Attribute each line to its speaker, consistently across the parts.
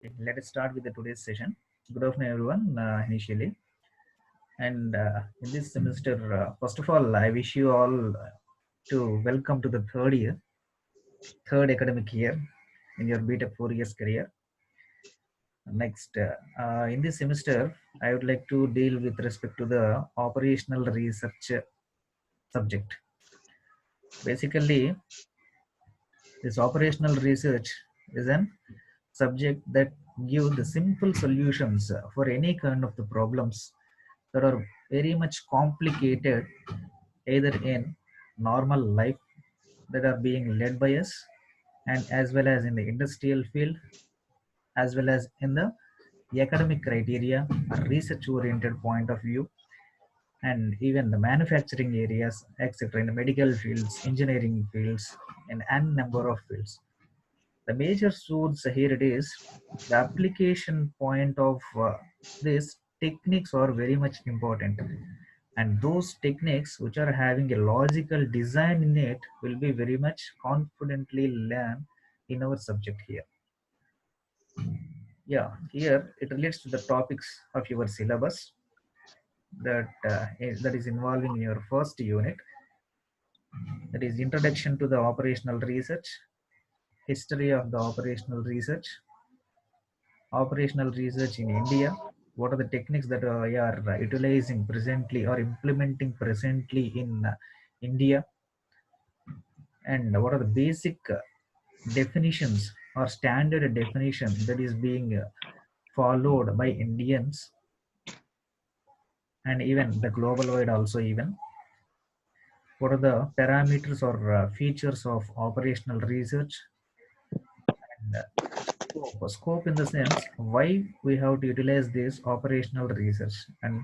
Speaker 1: Let us start with the today's session. Good afternoon, everyone. Initially, and in this semester, first of all, I wish you all to welcome to the third academic year in your BTech 4 years career. Next, in this semester, I would like to deal with respect to the operational research subject. Basically, this operational research is an subject that give the simple solutions for any kind of the problems that are very much complicated either in normal life that are being led by us and as well as in the industrial field as well as in the academic criteria or research oriented point of view and even the manufacturing areas etc in the medical fields engineering fields and n number of fields. The major source here it is the application point of these techniques are very much important, and those techniques which are having a logical design in it will be very much confidently learned in our subject here. Yeah, here it relates to the topics of your syllabus that is involving in your first unit, that is introduction to the operational research, history of the operational research in India, what are the techniques that we are utilizing presently or implementing presently in India, and what are the basic definitions or standard definition that is being followed by Indians and even the global wide also even. What are the parameters or features of operational research and scope in the sense why we have to utilize this operational research and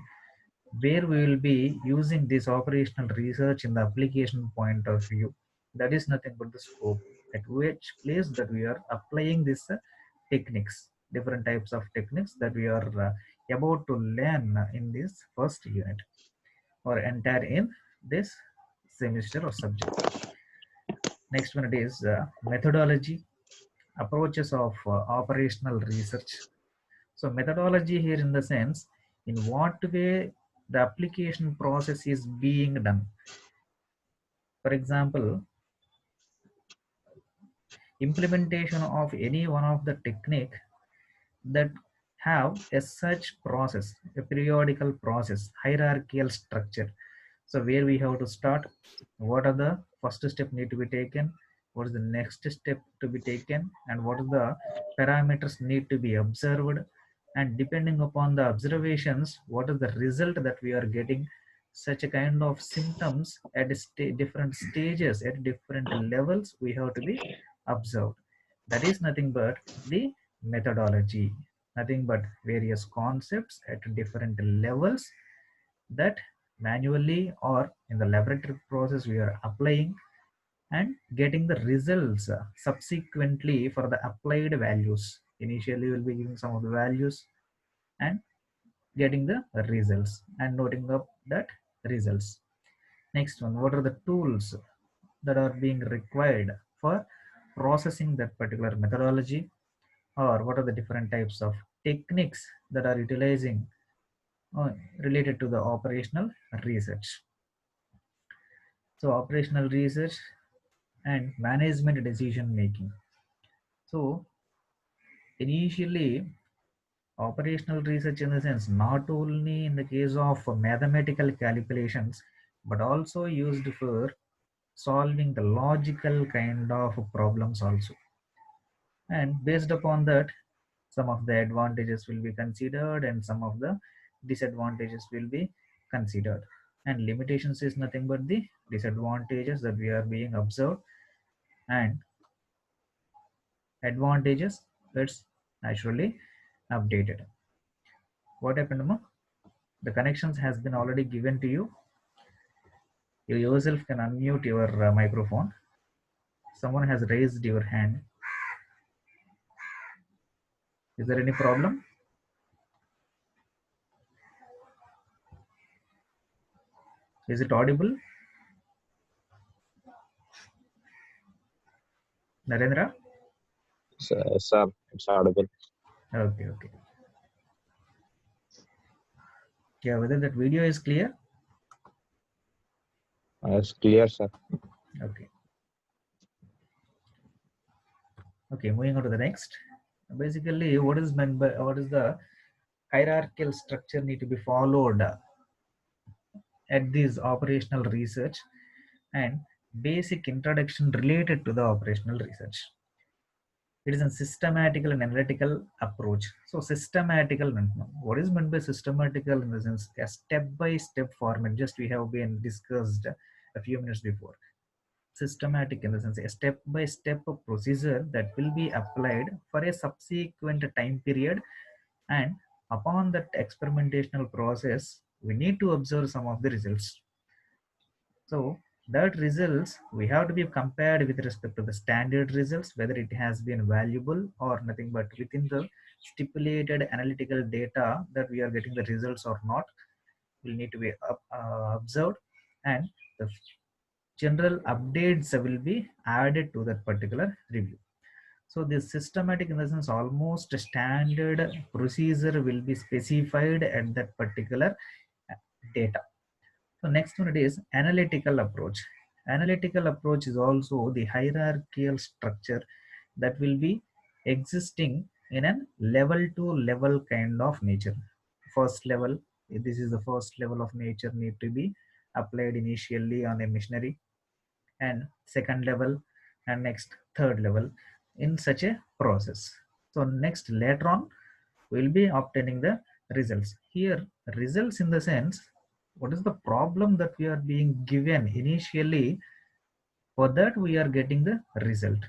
Speaker 1: where we will be using this operational research in the application point of view. That is nothing but the scope at which place that we are applying this techniques, different types of techniques that we are about to learn in this first unit or entire in this semester or subject. Next one it is methodology, approaches of operational research. So methodology here in the sense in what way the application process is being done. For example, implementation of any one of the technique that have a such process, a periodical process, hierarchical structure. So where we have to start, what are the first step need to be taken, what is the next step to be taken, and what are the parameters need to be observed, and depending upon the observations, what is the result that we are getting, such a kind of symptoms at different stages, at different levels, we have to be observed. That is nothing but the methodology, nothing but various concepts at different levels that manually or in the laboratory process we are applying and getting the results subsequently for the applied values. Initially we'll be giving some of the values and getting the results and noting up that results. Next one, what are the tools that are being required for processing that particular methodology, or what are the different types of techniques that are utilizing related to the operational research. So operational research and management decision making. So initially operational research in the sense not only in the case of mathematical calculations but also used for solving the logical kind of problems also, and based upon that some of the advantages will be considered and some of the disadvantages will be considered, and limitations is nothing but the disadvantages that we are being observed, and advantages it's naturally updated. What happened, Amma? The connections has been already given to you. You yourself can unmute your microphone. Someone has raised your hand. Is there any problem? Is it audible? Narendra?
Speaker 2: Sir, it's audible.
Speaker 1: Okay, okay. Yeah, whether that video is clear?
Speaker 2: It's clear, sir.
Speaker 1: Okay. Okay, moving on to the next. Basically, what is meant by, what is the hierarchical structure need to be followed at this operational research, and basic introduction related to the operational research. It is a systematical and analytical approach. So systematical, what is meant by systematical in the sense a step-by-step format, just we have been discussed a few minutes before. Systematic in the sense a step-by-step procedure that will be applied for a subsequent time period, and upon that experimentational process we need to observe some of the results. So that results we have to be compared with respect to the standard results, whether it has been valuable or nothing but within the stipulated analytical data that we are getting the results or not will need to be observed, and the general updates will be added to that particular review. So this systematic in the sense almost standard procedure will be specified at that particular data. So next one it is analytical approach. Analytical approach is also the hierarchical structure that will be existing in a level to level kind of nature. First level, this is the first level of nature need to be applied initially on a machinery, and second level, and next third level in such a process. So next later on we'll be obtaining the results. Here results in the sense what is the problem that we are being given initially, for that we are getting the result.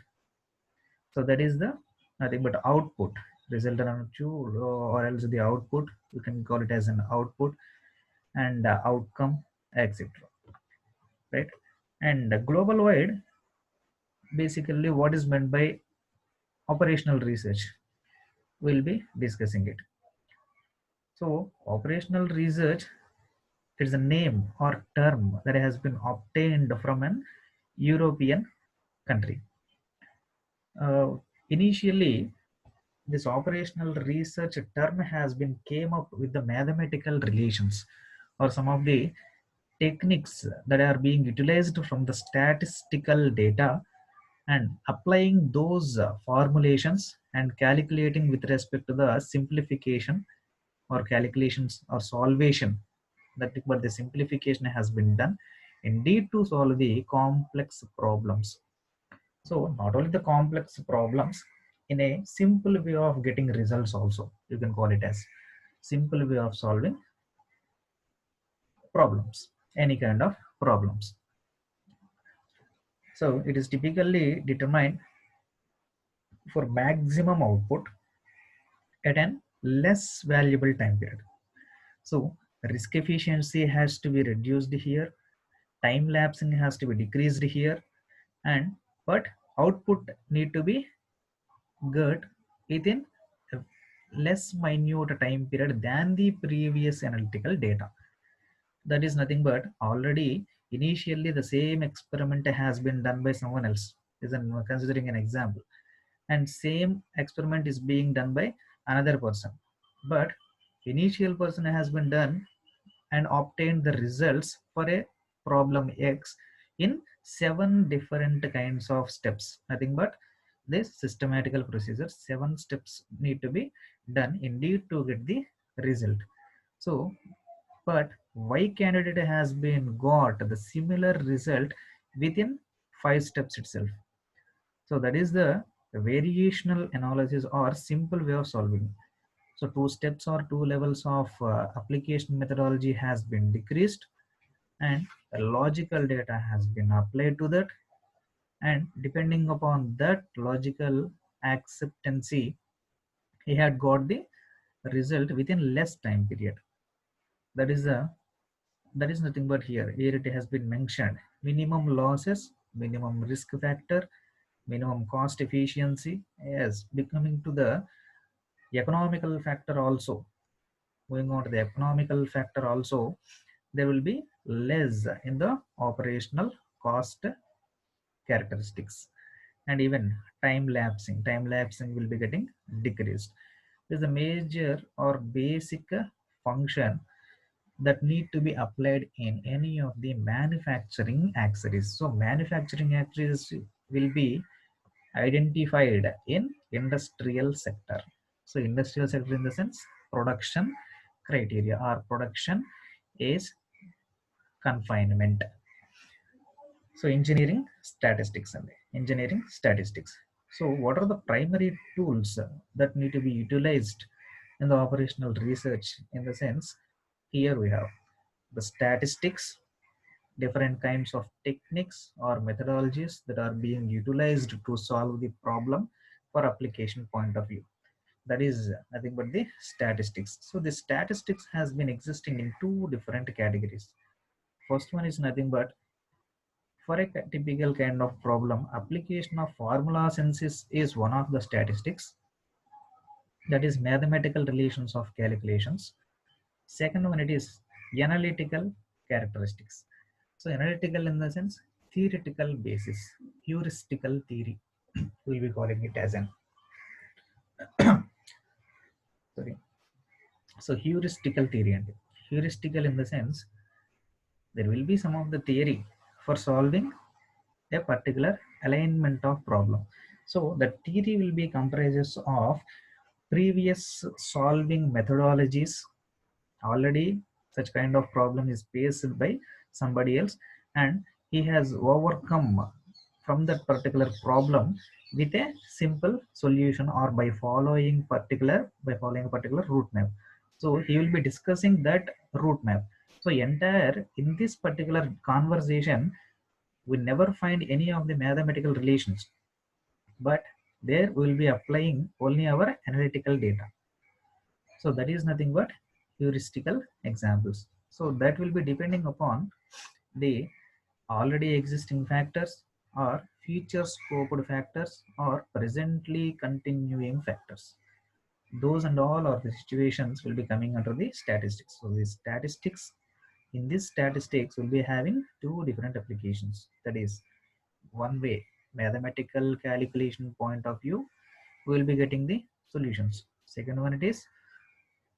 Speaker 1: So that is the nothing but output, result or else the output, you can call it as an output, and outcome, etc. Right? And global wide, basically what is meant by operational research, we'll be discussing it. So operational research is a name or term that has been obtained from an European country. Initially, this operational research term has been came up with the mathematical relations or some of the techniques that are being utilized from the statistical data, and applying those formulations and calculating with respect to the simplification or calculations or solvation, that but the simplification has been done indeed to solve the complex problems. So not only the complex problems, in a simple way of getting results also, you can call it as simple way of solving problems, any kind of problems. So it is typically determined for maximum output at an less valuable time period. So risk efficiency has to be reduced here, time lapsing has to be decreased here, and but output need to be good within a less minute time period than the previous analytical data. That is nothing but already initially the same experiment has been done by someone else, is considering an example, and same experiment is being done by another person, but initial person has been done and obtained the results for a problem X in 7 different kinds of steps. Nothing but this systematical procedure, 7 steps need to be done indeed to get the result. So, but Y candidate has been got the similar result within 5 steps itself. So that is the variational analysis or simple way of solving. So 2 steps or 2 levels of application methodology has been decreased, and logical data has been applied to that, and depending upon that logical acceptancy, he had got the result within less time period. That is a, that is nothing but here it has been mentioned minimum losses, minimum risk factor, minimum cost efficiency, as becoming to the economical factor also. Going on to the economical factor also, there will be less in the operational cost characteristics, and even time lapsing will be getting decreased. is a major or basic function that need to be applied in any of the manufacturing activities. So manufacturing activities will be identified in industrial sector. So industrial sector in the sense production criteria or production is confinement. So engineering statistics. So what are the primary tools that need to be utilized in the operational research? In the sense, here we have the statistics, different kinds of techniques or methodologies that are being utilized to solve the problem for application point of view. That is nothing but the statistics. So the statistics has been existing in two different categories. First one is nothing but for a typical kind of problem, application of formula synthesis is one of the statistics, that is mathematical relations of calculations. Second one, it is analytical characteristics. So analytical in the sense theoretical basis, heuristical theory. We'll be calling it as an sorry. So heuristical theory, and heuristical in the sense there will be some of the theory for solving a particular alignment of problem. So the theory will be comprises of previous solving methodologies. Already such kind of problem is faced by somebody else, and he has overcome from that particular problem with a simple solution or by following a particular route map. So he will be discussing that route map. So entire in this particular conversation we never find any of the mathematical relations, but there we will be applying only our analytical data. So that is nothing but heuristical examples. So that will be depending upon the already existing factors or future scoped factors or presently continuing factors. Those and all of the situations will be coming under the statistics. So the statistics, in this statistics will be having two different applications. That is one way mathematical calculation point of view, we will be getting the solutions. Second one, it is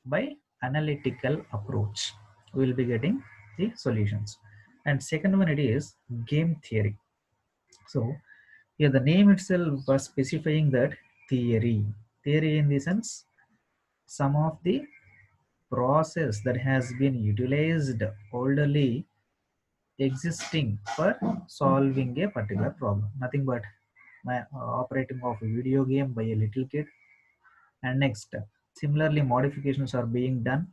Speaker 1: by analytical approach we will be getting the solutions. And second one, it is game theory. So here the name itself was specifying that theory in the sense some of the process that has been utilized already existing for solving a particular problem, nothing but my operating of a video game by a little kid. And next, similarly modifications are being done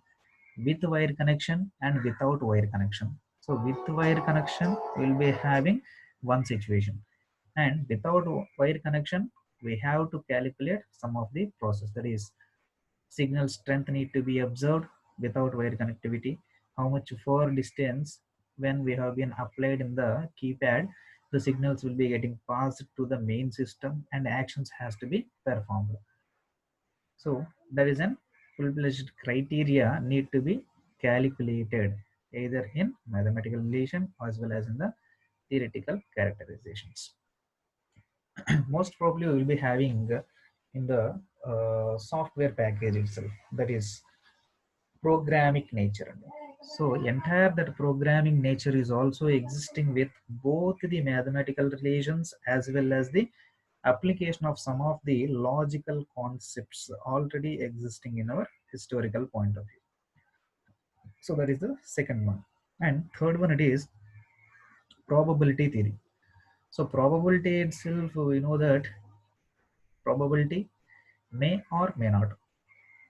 Speaker 1: with wire connection and without wire connection. So with wire connection we will be having one situation, and without wire connection we have to calculate some of the process, that is signal strength need to be observed without wire connectivity, how much for distance when we have been applied in the keypad the signals will be getting passed to the main system and actions has to be performed. So there is an full-fledged criteria need to be calculated either in mathematical relation as well as in the theoretical characterizations. Most probably we will be having in the software package itself, that is programming nature. So entire that programming nature is also existing with both the mathematical relations as well as the application of some of the logical concepts already existing in our historical point of view. So that is the second one. And third one, it is probability theory. So probability itself, we know that probability may or may not.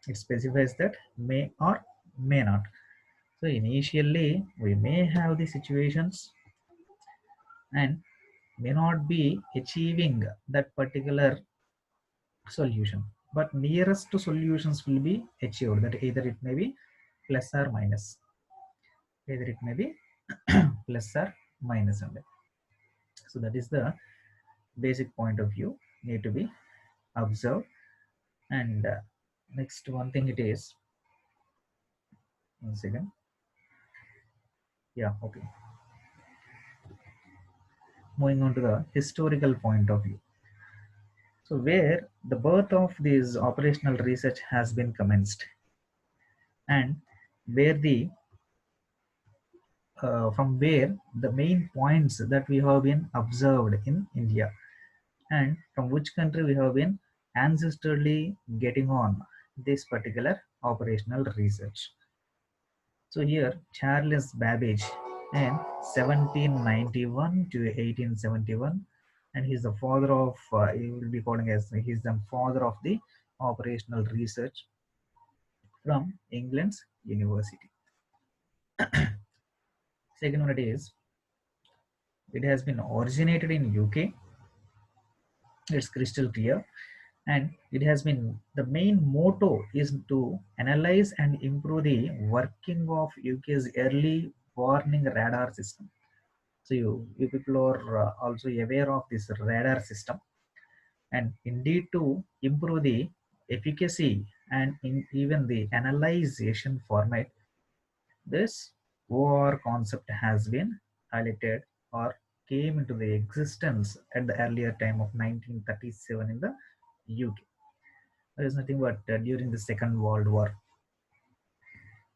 Speaker 1: It specifies that may or may not. So initially we may have the situations and may not be achieving that particular solution, but nearest to solutions will be achieved, that either it may be plus or minus, either it may be plus or minus only. So that is the basic point of view need to be observed. And next one thing it is, one second, yeah, okay, moving on to the historical point of view. So where the birth of this operational research has been commenced, and where the from where the main points that we have been observed in India, and from which country we have been ancestrally getting on this particular operational research. So here Charles Babbage in 1791 to 1871, and he's the father of he will be calling as he's the father of the operational research from England's university. Second one, it is it has been originated in UK. It's crystal clear, and it has been the main motto is to analyze and improve the working of UK's early warning radar system. So you people are also aware of this radar system, and indeed to improve the efficacy and even the analyzation format, this OR concept has been highlighted or came into the existence at the earlier time of 1937 in the UK. There is nothing but during the Second World War,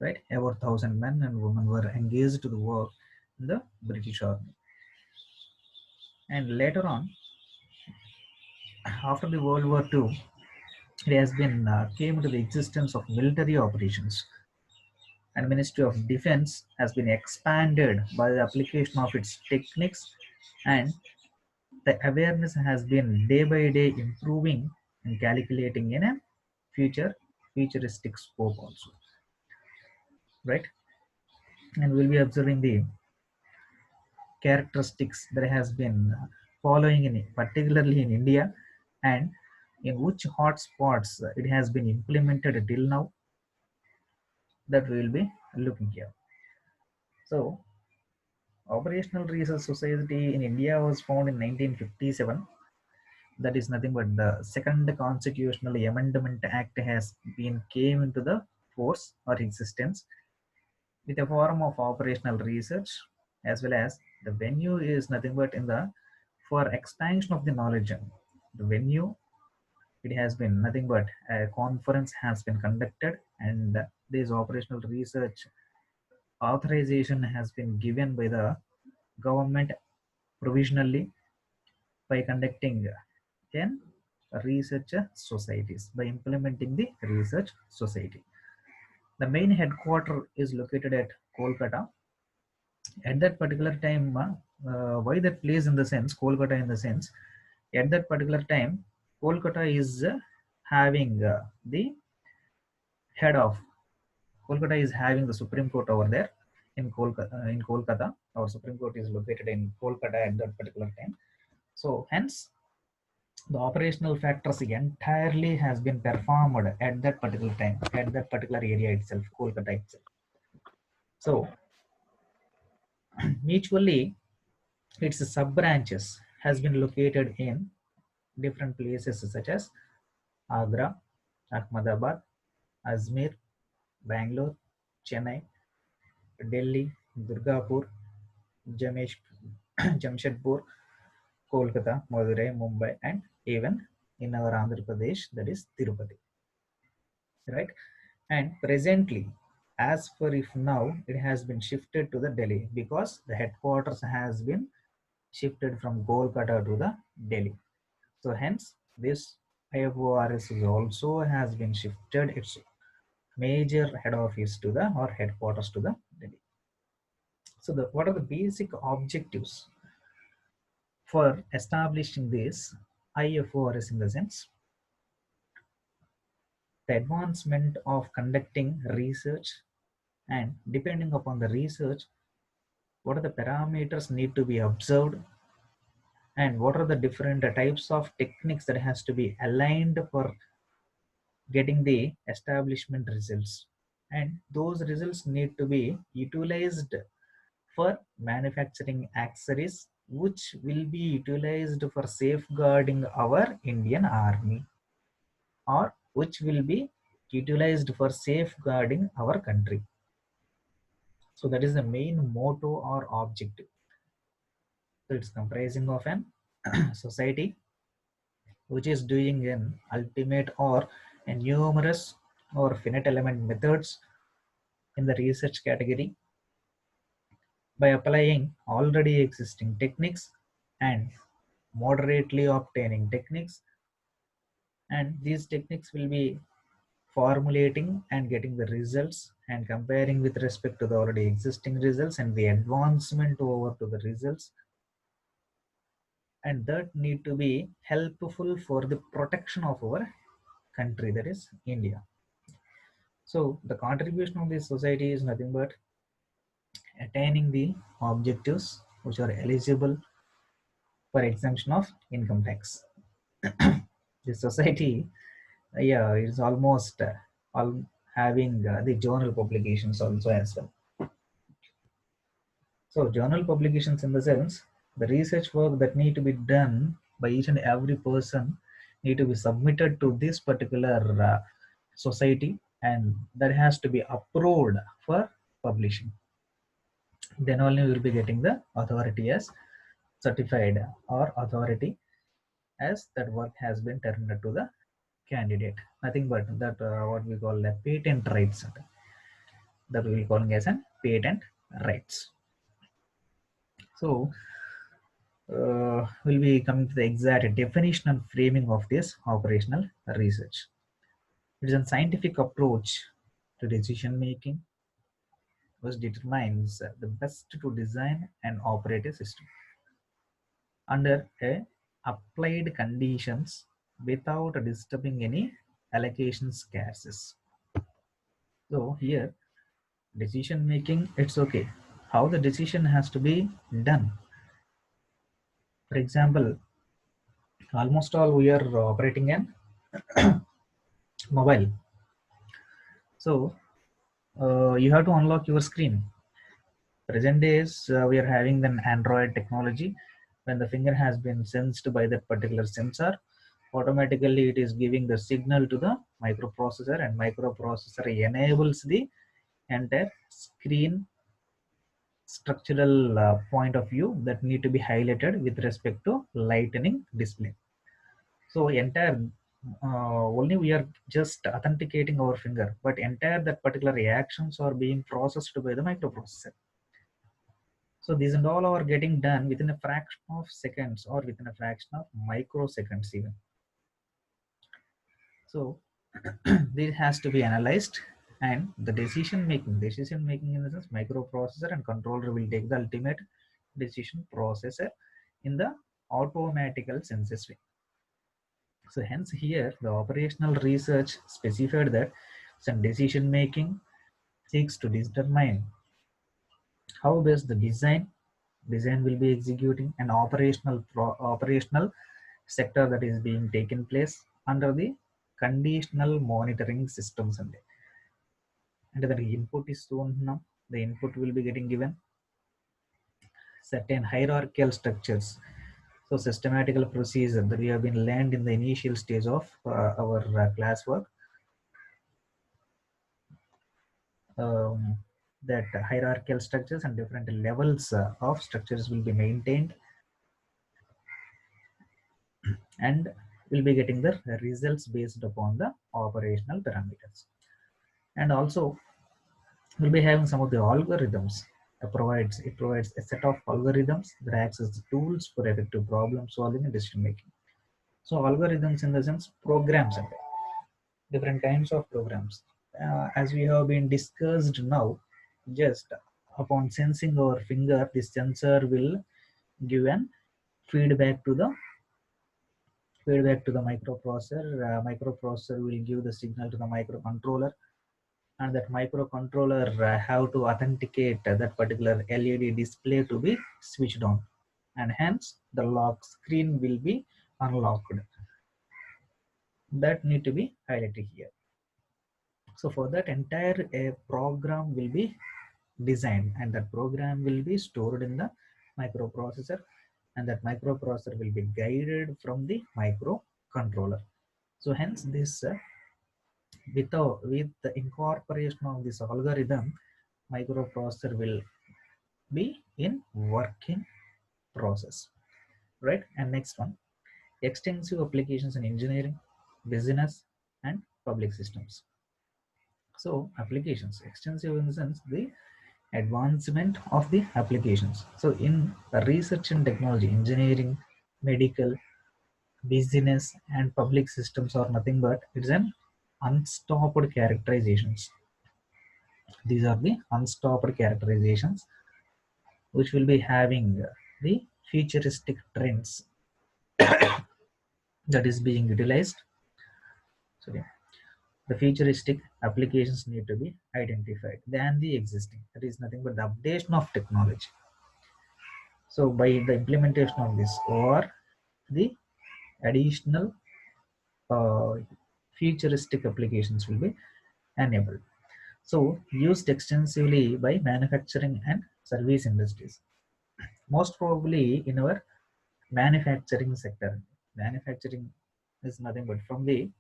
Speaker 1: right? Over 1,000 men and women were engaged to the war in the British Army. And later on, after the World War II, it has been came into the existence of military operations, and Ministry of Defense has been expanded by the application of its techniques, and the awareness has been day by day improving and calculating in a futuristic scope also, right? And we'll be observing the characteristics that has been following in particularly in India, and in which hotspots it has been implemented till now, that we will be looking here. So Operational Research Society in India was found in 1957. That is nothing but the second constitutional amendment act has been came into the force or existence with a form of operational research, as well as the venue is nothing but in the for expansion of the knowledge. The venue, it has been nothing but a conference has been conducted, and this operational research authorization has been given by the government provisionally by conducting 10 research societies, by implementing the research society. The main headquarter is located at Kolkata. At that particular time, why that place in the sense, Kolkata in the sense, at that particular time, Kolkata is having the head of, Kolkata is having the Supreme Court over there in Kolkata. Our Supreme Court is located in Kolkata at that particular time. So hence, the operational factors entirely has been performed at that particular time, at that particular area itself, Kolkata itself. So mutually, its sub branches has been located in different places such as Agra, Ahmedabad, Ajmer, Bangalore, Chennai, Delhi, Durgapur, Jamesh, Jamshedpur, Kolkata, Madurai, Mumbai, and even in our Andhra Pradesh, that is Tirupati, right? And presently, as for if now, it has been shifted to the Delhi because the headquarters has been shifted from Kolkata to the Delhi. So hence, this IFORS is also has been shifted its major head office to the or headquarters to the Delhi. So what are the basic objectives for establishing this IFORS in the sense the advancement of conducting research, and depending upon the research, what are the parameters need to be observed, and what are the different types of techniques that has to be aligned for getting the establishment results, and those results need to be utilized for manufacturing accessories which will be utilized for safeguarding our Indian army, or which will be utilized for safeguarding our country. So that is the main motto or objective. So it's comprising of an society which is doing an ultimate or a numerous or finite element methods in the research category by applying already existing techniques and moderately obtaining techniques, and these techniques will be formulating and getting the results and comparing with respect to the already existing results and the advancement over to the results, and that need to be helpful for the protection of our country, that is India. So the contribution of this society is nothing but attaining the objectives which are eligible for exemption of income tax. The society, yeah, is almost all having the journal publications also as well. So journal publications in the sense the research work that need to be done by each and every person need to be submitted to this particular society, and that has to be approved for publishing. Then only we will be getting the authority as certified or authority as that work has been turned to the candidate. Nothing but that what we call the patent rights, that we will calling as an patent rights. So we'll be coming to the exact definition and framing of this operational research. It is a scientific approach to decision making which determines the best to design and operate a system under a applied conditions without disturbing any allocation scarces. So here decision making, it's okay. How the decision has to be done. For example, almost all we are operating an mobile. So you have to unlock your screen. Present days we are having an Android technology. When the finger has been sensed by that particular sensor, automatically it is giving the signal to the microprocessor, and microprocessor enables the entire screen structural point of view that need to be highlighted with respect to lightening display. So entire only we are just authenticating our finger, but entire that particular reactions are being processed by the microprocessor. So these and all are getting done within a fraction of seconds or within a fraction of microseconds even. So this has to be analyzed, and the decision making in the sense microprocessor and controller will take the ultimate decision processor in the automatical senses way. So hence here the operational research specified that some decision making seeks to determine how best the design will be executing an operational sector that is being taken place under the conditional monitoring systems, and the input is shown now. The input will be getting given certain hierarchical structures. So systematical procedure that we have been learned in the initial stage of our classwork, um, that hierarchical structures and different levels of structures will be maintained, and we'll be getting the results based upon the operational parameters. And also we'll be having some of the algorithms. It provides a set of algorithms that acts as the tools for effective problem solving and decision making. So algorithms in the sense programs, and different kinds of programs. As we have been discussed now, just upon sensing our finger, the sensor will give an feedback to the microprocessor. Microprocessor will give the signal to the microcontroller, and that microcontroller have to authenticate that particular LED display to be switched on, and hence the lock screen will be unlocked. That need to be highlighted here. So for that entire a program will be designed, and that program will be stored in the microprocessor, and that microprocessor will be guided from the microcontroller. So hence this with the incorporation of this algorithm, microprocessor will be in working process, right? And next one, extensive applications in engineering, business, and public systems. So applications extensive in the sense the advancement of the applications. So in research and technology, engineering, medical, business, and public systems are nothing but it's an unstopped characterizations. These are the unstopped characterizations which will be having the futuristic trends that is being utilized. So yeah, the futuristic applications need to be identified than the existing. That is nothing but the updation of technology. So by the implementation of this or the additional uh, futuristic applications will be enabled. So used extensively by manufacturing and service industries. Most probably in our manufacturing sector. Manufacturing is nothing but from the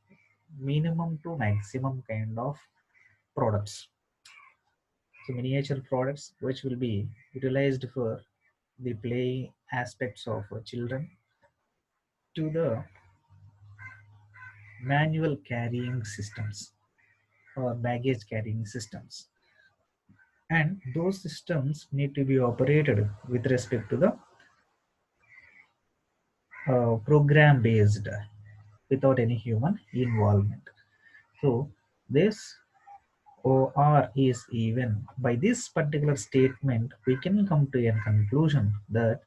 Speaker 1: minimum to maximum kind of products. So miniature products which will be utilized for the play aspects of children to the manual carrying systems or baggage carrying systems. And those systems need to be operated with respect to the program based without any human involvement. So this or is even by this particular statement we can come to a conclusion that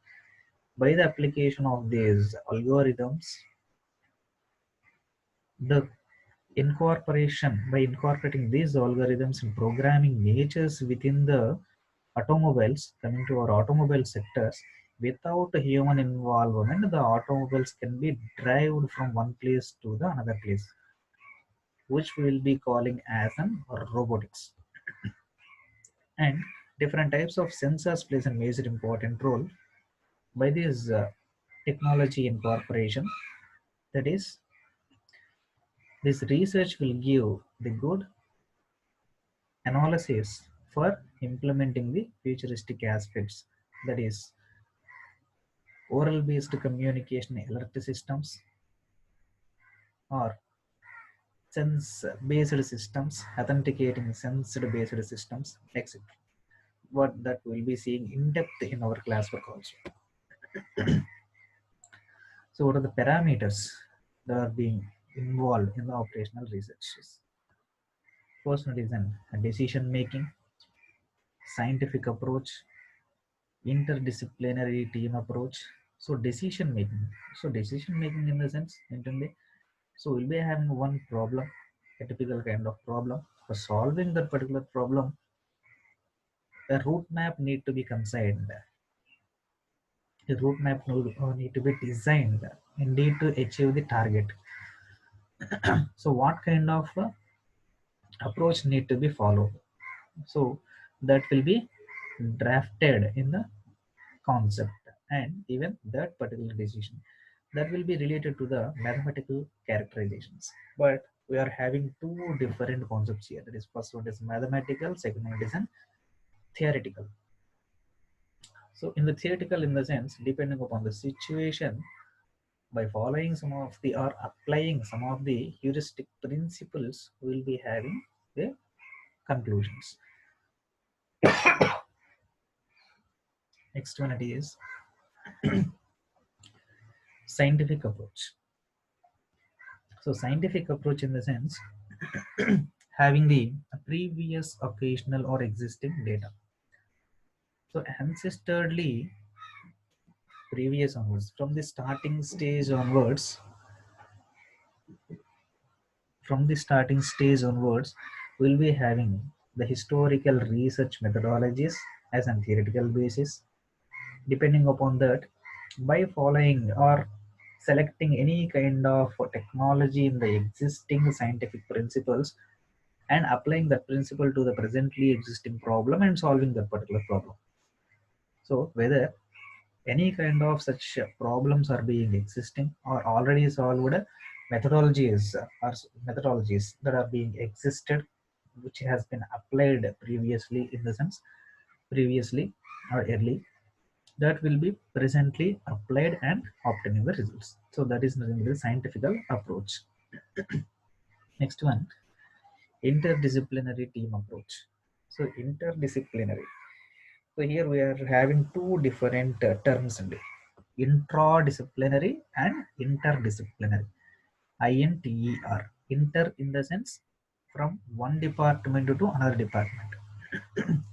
Speaker 1: by the application of these algorithms, the incorporation by incorporating these algorithms and programming natures within the automobiles, coming to our automobile sectors, without human involvement the automobiles can be driven from one place to the another place, which we will be calling as an robotics. And different types of sensors plays a major important role by this technology incorporation. That is, this research will give the good analysis for implementing the futuristic aspects. That is, oral based communication alert systems or sense based systems, authenticating sense based systems, etc. What that we'll be seeing in depth in our classwork also. So, what are the parameters that are being involved in the operational researches? First one is a decision making, scientific approach, interdisciplinary team approach. So decision making. So decision making in the sense, internally. So we'll be having one problem, a typical kind of problem. For solving that particular problem, a route map need to be considered. A route map need to be designed indeed to achieve the target. So what kind of approach need to be followed? So that will be drafted in the concept and even that particular decision that will be related to the mathematical characterizations. But we are having two different concepts here. That is, first one is mathematical, second one is an theoretical. So in the theoretical, in the sense, depending upon the situation, by following some of the or applying some of the heuristic principles, we will be having the conclusions. Next one it is scientific approach. So scientific approach in the sense having the previous occasional or existing data. So ancestrally previous onwards, from the starting stage onwards, we'll be having the historical research methodologies as a theoretical basis. Depending upon that, by following or selecting any kind of technology in the existing scientific principles and applying that principle to the presently existing problem and solving that particular problem. So whether any kind of such problems are being existing or already solved methodologies or methodologies that are being existed, which has been applied previously in the sense previously or early, that will be presently applied and obtaining the results. So that is nothing but the scientific approach. Next one, interdisciplinary team approach. So interdisciplinary. So here we are having two different terms in it. Intradisciplinary and interdisciplinary. INTER. Inter in the sense from one department to another department.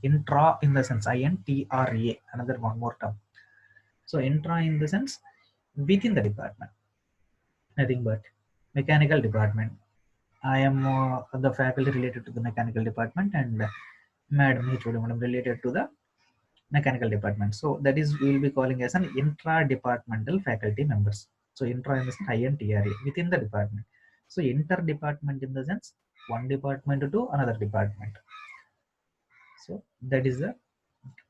Speaker 1: Intra in the sense INTRA, another one more term. So intra in the sense within the department, nothing but mechanical department. I am the faculty related to the mechanical department, and Madam HOD madam related to the mechanical department. So that is we will be calling as an intra-departmental faculty members. So intra in the sense INTRA within the department. So inter-department in the sense one department to another department. So that is the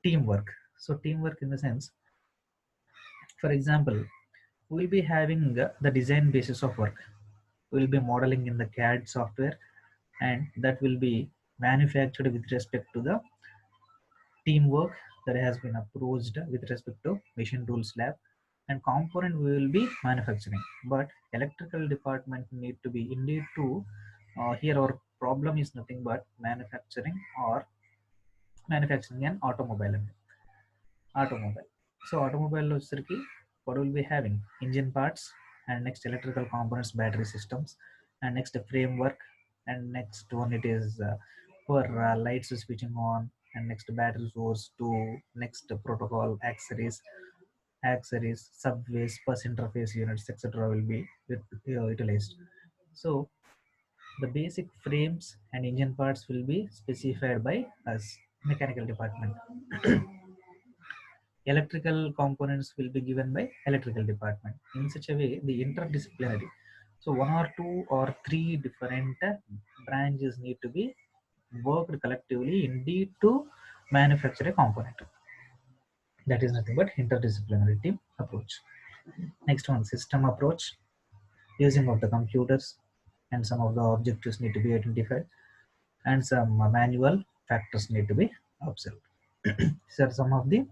Speaker 1: teamwork. So teamwork in the sense, for example, we will be having the design basis of work. We will be modeling in the CAD software, and that will be manufactured with respect to the teamwork that has been approached with respect to machine tools lab, and component we will be manufacturing, but electrical department need to be indeed to here our problem is nothing but manufacturing an automobile. So automobile వచ్చరికి what will be having engine parts, and next electrical components, battery systems, and next framework, and next one it is for lights switching on, and next battery source to next protocol accessories, subways, bus interface units, etc. will be utilized. So the basic frames and engine parts will be specified by us, mechanical department. Electrical components will be given by electrical department. In such a way, the interdisciplinary. So one or two or three different branches need to be worked collectively indeed to manufacture a component. That is nothing but interdisciplinary team approach. Next one, system approach. Using of the computers and some of the objectives need to be identified, and some manual factors need to be observed. These are some of the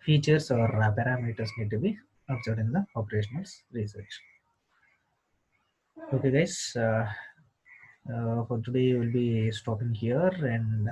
Speaker 1: features or parameters need to be observed in the operational research. Okay, guys. For today, we'll be stopping here, and